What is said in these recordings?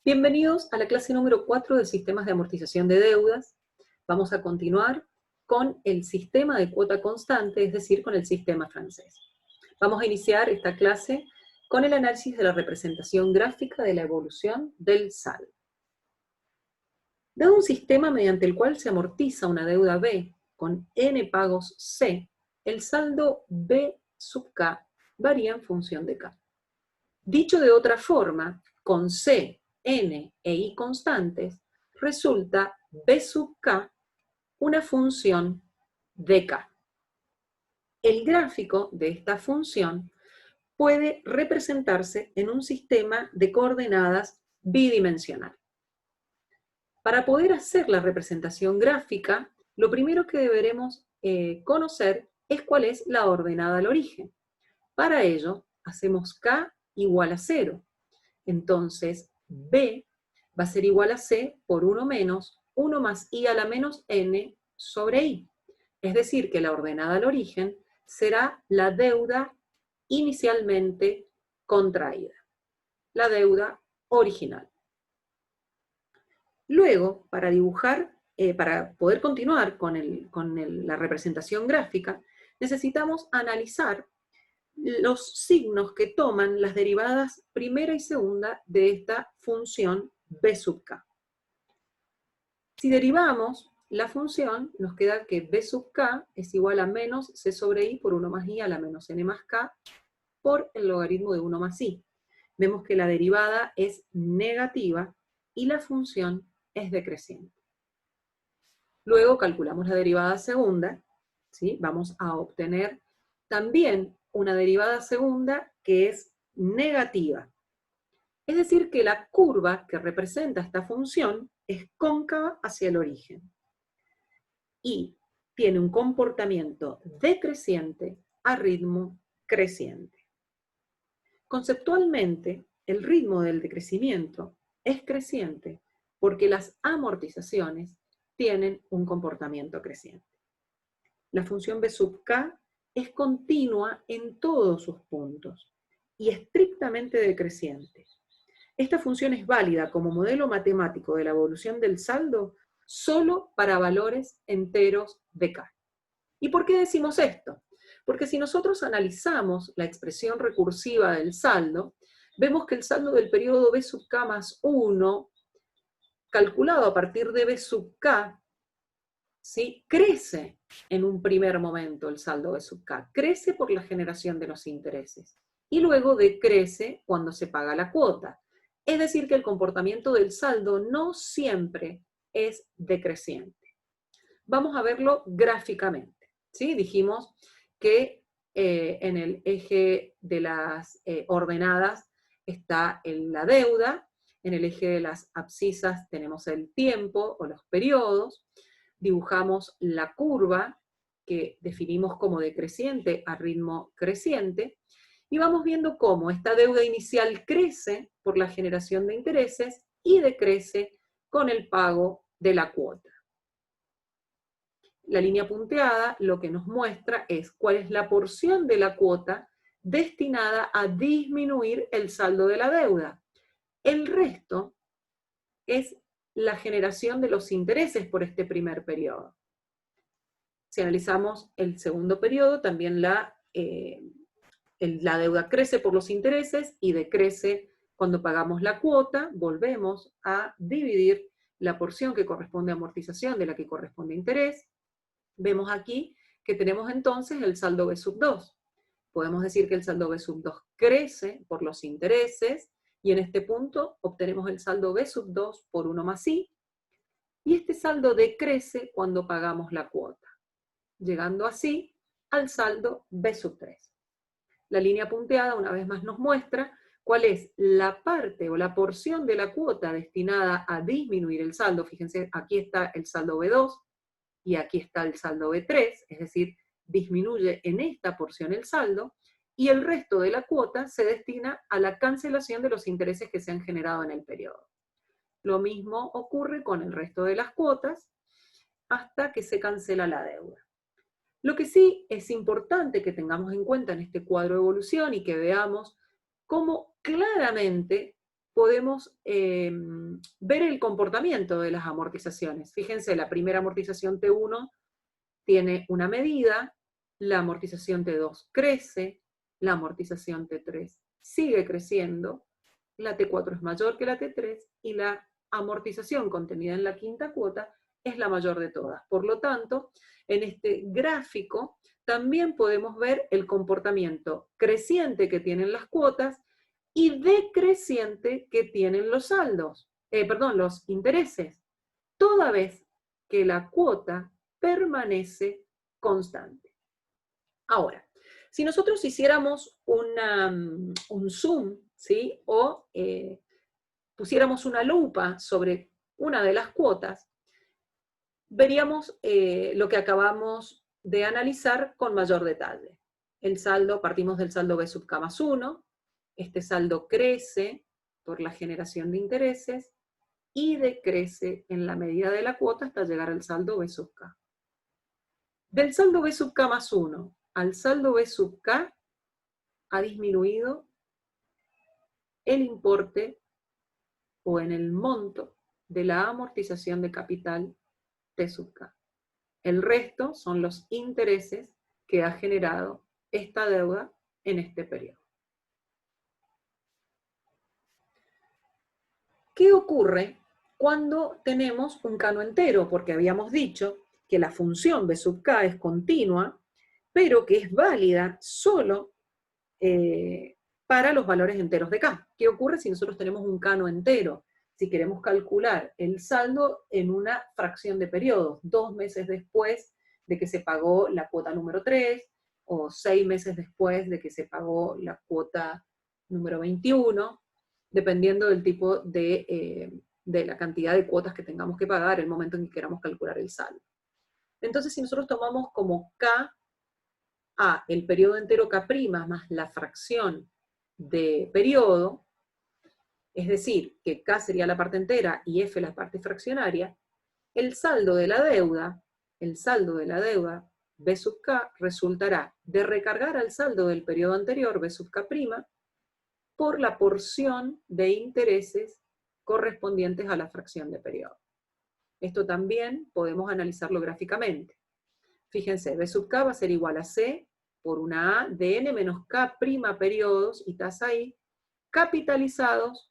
Bienvenidos a la clase número 4 de sistemas de amortización de deudas. Vamos a continuar con el sistema de cuota constante, es decir, con el sistema francés. Vamos a iniciar esta clase con el análisis de la representación gráfica de la evolución del saldo. Dado un sistema mediante el cual se amortiza una deuda B con n pagos C, el saldo B sub K varía en función de K. Dicho de otra forma, con C, N e I constantes, resulta B sub K una función de K. El gráfico de esta función puede representarse en un sistema de coordenadas bidimensional. Para poder hacer la representación gráfica, lo primero que deberemos conocer es cuál es la ordenada al origen. Para ello, hacemos K igual a 0. Entonces, B va a ser igual a C por 1 menos 1 más I a la menos N sobre I. Es decir, que la ordenada al origen será la deuda inicialmente contraída, la deuda original. Luego, para dibujar, para poder continuar con la representación gráfica, necesitamos analizar los signos que toman las derivadas primera y segunda de esta función B sub K. Si derivamos la función, nos queda que B sub K es igual a menos C sobre I por 1 más I a la menos N más K por el logaritmo de 1 más I. Vemos que la derivada es negativa y la función es decreciente. Luego calculamos la derivada segunda, ¿sí? Vamos a obtener también una derivada segunda que es negativa. Es decir, que la curva que representa esta función es cóncava hacia el origen y tiene un comportamiento decreciente a ritmo creciente. Conceptualmente, el ritmo del decrecimiento es creciente porque las amortizaciones tienen un comportamiento creciente. La función B sub K es continua en todos sus puntos y estrictamente decreciente. Esta función es válida como modelo matemático de la evolución del saldo solo para valores enteros de K. ¿Y por qué decimos esto? Porque si nosotros analizamos la expresión recursiva del saldo, vemos que el saldo del periodo B sub K más 1, calculado a partir de B sub K, ¿sí? Crece en un primer momento el saldo B sub K, crece por la generación de los intereses y luego decrece cuando se paga la cuota. Es decir, que el comportamiento del saldo no siempre es decreciente. Vamos a verlo gráficamente, ¿sí? Dijimos que en el eje de las ordenadas está la deuda, en el eje de las abscisas tenemos el tiempo o los periodos, dibujamos la curva que definimos como decreciente a ritmo creciente, y vamos viendo cómo esta deuda inicial crece por la generación de intereses y decrece con el pago de la cuota. La línea punteada lo que nos muestra es cuál es la porción de la cuota destinada a disminuir el saldo de la deuda. El resto es la generación de los intereses por este primer periodo. Si analizamos el segundo periodo, también la deuda crece por los intereses y decrece cuando pagamos la cuota. Volvemos a dividir la porción que corresponde a amortización de la que corresponde a interés. Vemos aquí que tenemos entonces el saldo B sub 2. Podemos decir que el saldo B sub 2 crece por los intereses, y en este punto obtenemos el saldo B sub 2 por 1 más I, y este saldo decrece cuando pagamos la cuota, llegando así al saldo B sub 3. La línea punteada una vez más nos muestra cuál es la parte o la porción de la cuota destinada a disminuir el saldo. Fíjense, aquí está el saldo B2 y aquí está el saldo B3, es decir, disminuye en esta porción el saldo, y el resto de la cuota se destina a la cancelación de los intereses que se han generado en el periodo. Lo mismo ocurre con el resto de las cuotas hasta que se cancela la deuda. Lo que sí es importante que tengamos en cuenta en este cuadro de evolución y que veamos cómo claramente podemos ver el comportamiento de las amortizaciones. Fíjense, la primera amortización T1 tiene una medida, la amortización T2 crece, la amortización T3 sigue creciendo, la T4 es mayor que la T3 y la amortización contenida en la quinta cuota es la mayor de todas. Por lo tanto, en este gráfico también podemos ver el comportamiento creciente que tienen las cuotas y decreciente que tienen los saldos, los intereses, toda vez que la cuota permanece constante. Ahora, si nosotros hiciéramos un zoom, ¿sí? O pusiéramos una lupa sobre una de las cuotas, veríamos lo que acabamos de analizar con mayor detalle. El saldo, partimos del saldo B sub K más 1, este saldo crece por la generación de intereses y decrece en la medida de la cuota hasta llegar al saldo B sub K. Del saldo B sub K más 1 al saldo B sub K ha disminuido el importe o en el monto de la amortización de capital T sub K. El resto son los intereses que ha generado esta deuda en este periodo. ¿Qué ocurre cuando tenemos un cano entero? Porque habíamos dicho que la función B sub K es continua, pero que es válida solo para los valores enteros de K. ¿Qué ocurre si nosotros tenemos un cano entero? Si queremos calcular el saldo en una fracción de periodos, 2 meses después de que se pagó la cuota número 3, o 6 meses después de que se pagó la cuota número 21, dependiendo del tipo de la cantidad de cuotas que tengamos que pagar, el momento en que queramos calcular el saldo. Entonces, si nosotros tomamos como K el periodo entero K' más la fracción de periodo, es decir, que K sería la parte entera y F la parte fraccionaria, el saldo de la deuda B sub K resultará de recargar al saldo del periodo anterior B sub K' por la porción de intereses correspondientes a la fracción de periodo. Esto también podemos analizarlo gráficamente. Fíjense, B sub K va a ser igual a C por una A de N menos K' periodos y tasa I capitalizados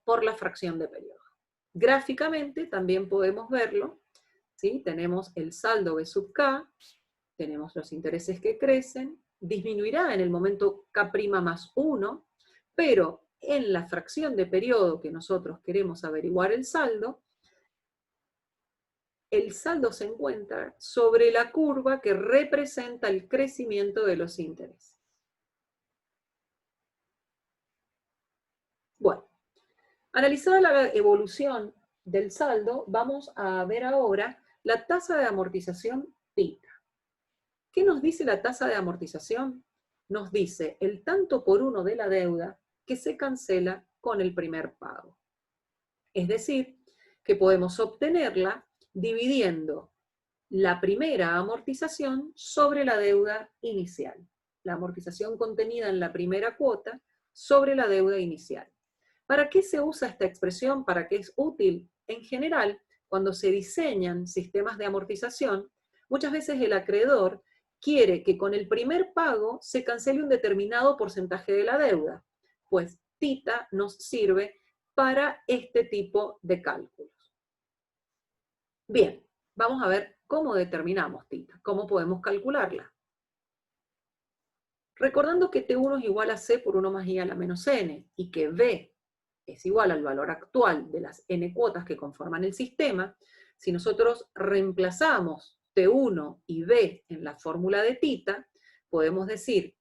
por la fracción de periodo. Gráficamente también podemos verlo, ¿sí? Tenemos el saldo B sub K, tenemos los intereses que crecen, disminuirá en el momento K' más 1, pero en la fracción de periodo que nosotros queremos averiguar el saldo se encuentra sobre la curva que representa el crecimiento de los intereses. Bueno, analizada la evolución del saldo, vamos a ver ahora la tasa de amortización θ. ¿Qué nos dice la tasa de amortización? Nos dice el tanto por uno de la deuda que se cancela con el primer pago. Es decir, que podemos obtenerla dividiendo la primera amortización sobre la deuda inicial. La amortización contenida en la primera cuota sobre la deuda inicial. ¿Para qué se usa esta expresión? ¿Para qué es útil? En general, cuando se diseñan sistemas de amortización, muchas veces el acreedor quiere que con el primer pago se cancele un determinado porcentaje de la deuda. Pues θ nos sirve para este tipo de cálculos. Bien, vamos a ver cómo determinamos θ, cómo podemos calcularla. Recordando que T1 es igual a C por 1 más I a la menos N, y que B es igual al valor actual de las N cuotas que conforman el sistema, si nosotros reemplazamos T1 y B en la fórmula de θ, podemos decir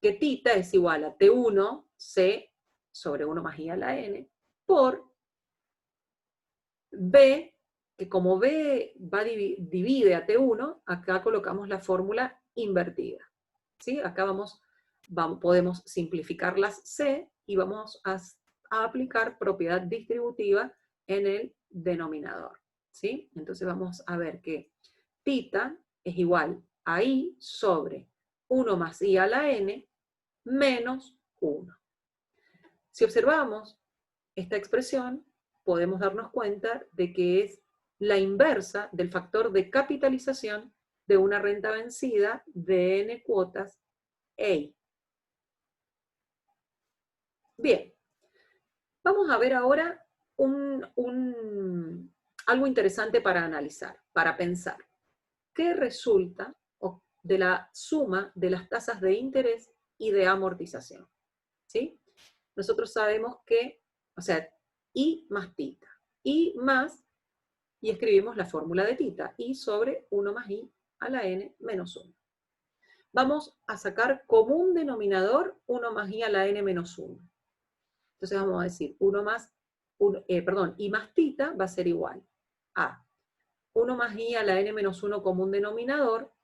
que θ es igual a T1, C sobre 1 más I a la N, por B, que como B divide a T1, acá colocamos la fórmula invertida. ¿Sí? Acá podemos simplificar las C y vamos a aplicar propiedad distributiva en el denominador. ¿Sí? Entonces vamos a ver que θ es igual a I sobre 1 más I a la N menos 1. Si observamos esta expresión podemos darnos cuenta de que es la inversa del factor de capitalización de una renta vencida de n cuotas EI. Bien, vamos a ver ahora algo interesante para analizar, para pensar. ¿Qué resulta de la suma de las tasas de interés y de amortización? ¿Sí? Nosotros sabemos que, o sea, I más tita, I más, y escribimos la fórmula de tita, I sobre 1 más I a la n menos 1. Vamos a sacar como un denominador 1 más I a la n menos 1. Entonces vamos a decir, I más tita va a ser igual a 1 más I a la n menos 1 como un denominador,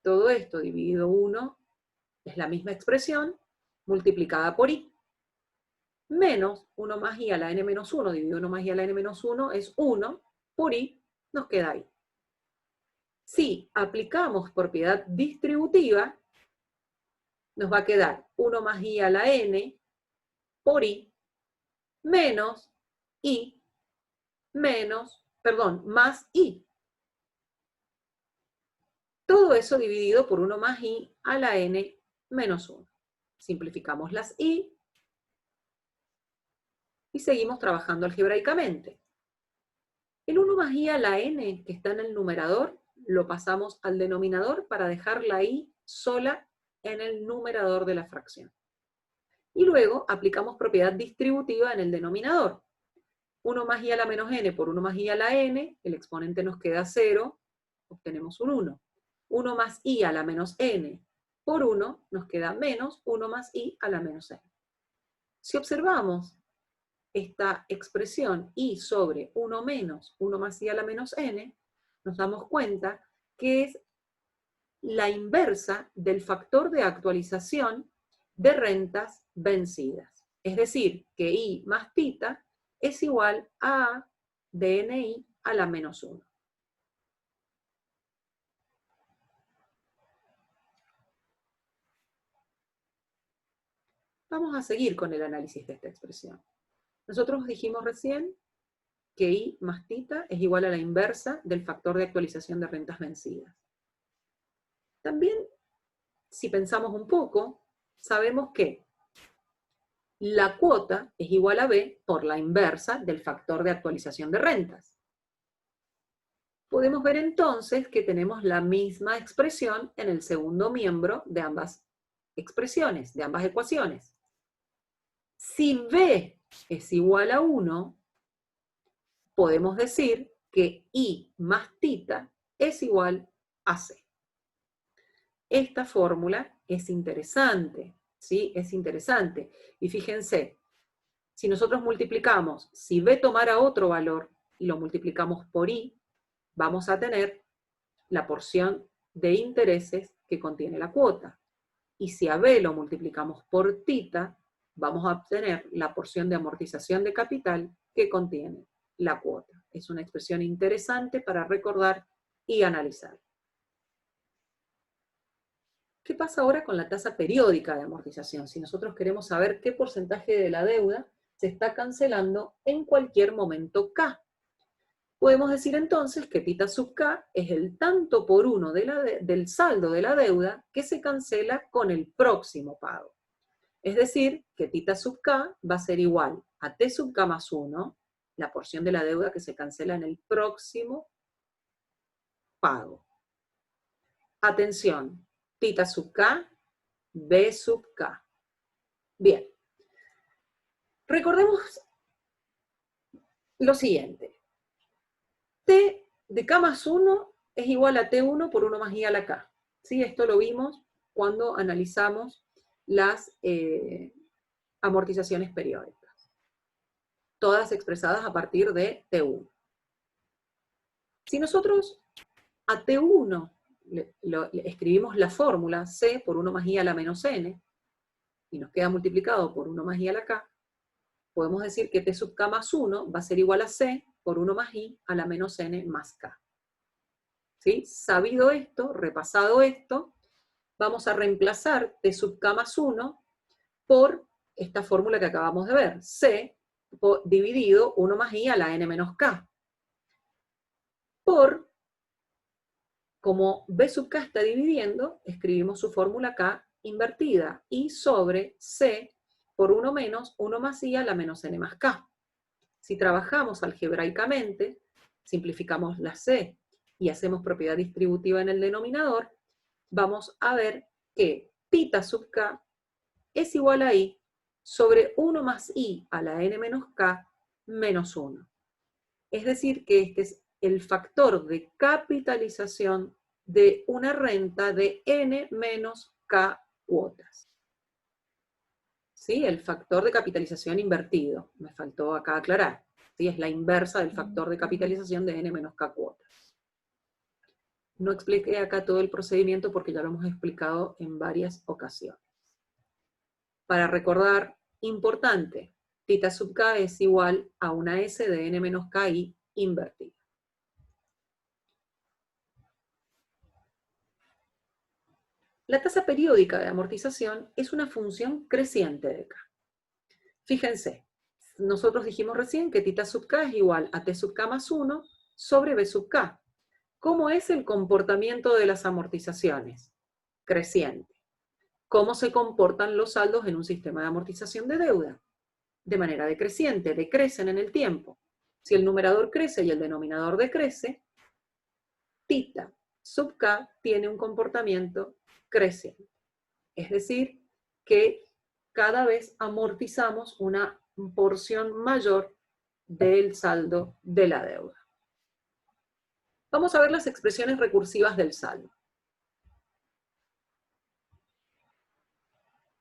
todo esto dividido 1 es la misma expresión, multiplicada por I, menos 1 más I a la n menos 1 dividido 1 más I a la n menos 1 es 1, por I nos queda I. Si aplicamos propiedad distributiva, nos va a quedar 1 más I a la n por I menos I más I. Todo eso dividido por 1 más I a la n menos 1. Simplificamos las I y seguimos trabajando algebraicamente. El 1 más I a la n que está en el numerador lo pasamos al denominador para dejar la I sola en el numerador de la fracción. Y luego aplicamos propiedad distributiva en el denominador. 1 más I a la menos n por 1 más I a la n, el exponente nos queda 0, obtenemos un 1. 1 más I a la menos n por 1 nos queda menos 1 más I a la menos n. Si observamos esta expresión I sobre 1 menos 1 más I a la menos n, nos damos cuenta que es la inversa del factor de actualización de rentas vencidas. Es decir, que I más tita es igual a A de NI a la menos 1. Vamos a seguir con el análisis de esta expresión. Nosotros dijimos recién que I más tita es igual a la inversa del factor de actualización de rentas vencidas. También, si pensamos un poco, sabemos que la cuota es igual a B por la inversa del factor de actualización de rentas. Podemos ver entonces que tenemos la misma expresión en el segundo miembro de ambas expresiones, de ambas ecuaciones. Si B es igual a 1, podemos decir que I más tita es igual a C. Esta fórmula es interesante, ¿sí? Es interesante. Y fíjense, si nosotros multiplicamos, si B tomara otro valor y lo multiplicamos por I, vamos a tener la porción de intereses que contiene la cuota. Y si a B lo multiplicamos por tita, vamos a obtener la porción de amortización de capital que contiene la cuota. Es una expresión interesante para recordar y analizar. ¿Qué pasa ahora con la tasa periódica de amortización? Si nosotros queremos saber qué porcentaje de la deuda se está cancelando en cualquier momento K. Podemos decir entonces que tita sub K es el tanto por uno del saldo de la deuda que se cancela con el próximo pago. Es decir, que tita sub K va a ser igual a T sub K más 1, la porción de la deuda que se cancela en el próximo pago. Atención, tita sub K, B sub K. Bien. Recordemos lo siguiente. T de K más 1 es igual a T1 por 1 más I a la K. ¿Sí? Esto lo vimos cuando analizamos las amortizaciones periódicas. Todas expresadas a partir de T1. Si nosotros a T1 le escribimos la fórmula C por 1 más I a la menos N, y nos queda multiplicado por 1 más I a la K, podemos decir que T sub K más 1 va a ser igual a C por 1 más I a la menos N más K. ¿Sí? Sabido esto, repasado esto, vamos a reemplazar T sub K más 1 por esta fórmula que acabamos de ver, C dividido 1 más i a la n menos k. Por, como b sub k está dividiendo, escribimos su fórmula k invertida, i sobre c por 1 menos 1 más i a la menos n más k. Si trabajamos algebraicamente, simplificamos la c y hacemos propiedad distributiva en el denominador, vamos a ver que tita sub k es igual a i sobre 1 más i a la n menos k menos 1. Es decir, que este es el factor de capitalización de una renta de n menos k cuotas. ¿Sí? El factor de capitalización invertido. Me faltó acá aclarar. ¿Sí? Es la inversa del factor de capitalización de n menos k cuotas. No expliqué acá todo el procedimiento porque ya lo hemos explicado en varias ocasiones. Para recordar, importante, tita sub k es igual a una s de n menos ki invertida. La tasa periódica de amortización es una función creciente de k. Fíjense, nosotros dijimos recién que tita sub k es igual a t sub k más 1 sobre b sub k. ¿Cómo es el comportamiento de las amortizaciones? Creciente. ¿Cómo se comportan los saldos en un sistema de amortización de deuda? De manera decreciente, decrecen en el tiempo. Si el numerador crece y el denominador decrece, tita sub k tiene un comportamiento creciente. Es decir, que cada vez amortizamos una porción mayor del saldo de la deuda. Vamos a ver las expresiones recursivas del saldo.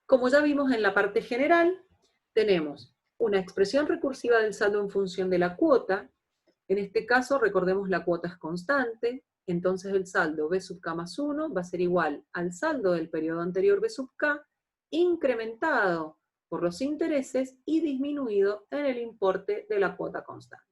Como ya vimos en la parte general, tenemos una expresión recursiva del saldo en función de la cuota. En este caso, recordemos, la cuota es constante, entonces el saldo b sub k más 1 va a ser igual al saldo del periodo anterior b sub k, incrementado por los intereses y disminuido en el importe de la cuota constante.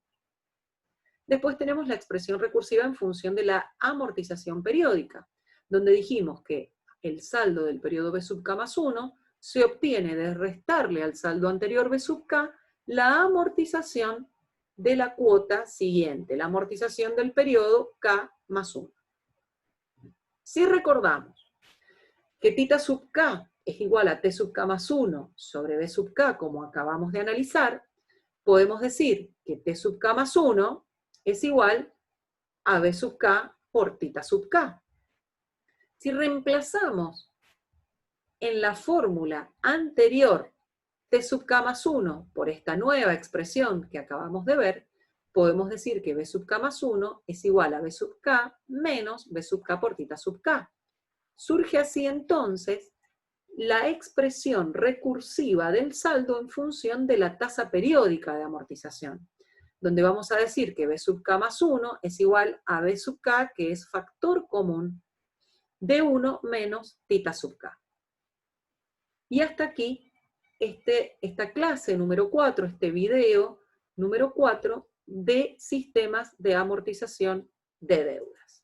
Después tenemos la expresión recursiva en función de la amortización periódica, donde dijimos que el saldo del periodo b sub k más 1 se obtiene de restarle al saldo anterior b sub k la amortización de la cuota siguiente, la amortización del periodo k más 1. Si recordamos que tita sub k es igual a t sub k más 1 sobre b sub k, como acabamos de analizar, podemos decir que t sub k más 1 es igual a b sub k por tita sub k. Si reemplazamos en la fórmula anterior t sub k más 1 por esta nueva expresión que acabamos de ver, podemos decir que b sub k más 1 es igual a b sub k menos b sub k por tita sub k. Surge así entonces la expresión recursiva del saldo en función de la tasa periódica de amortización, donde vamos a decir que b sub k más 1 es igual a b sub k, que es factor común de 1 menos tita sub k. Y hasta aquí esta clase número 4, este video número 4 de sistemas de amortización de deudas.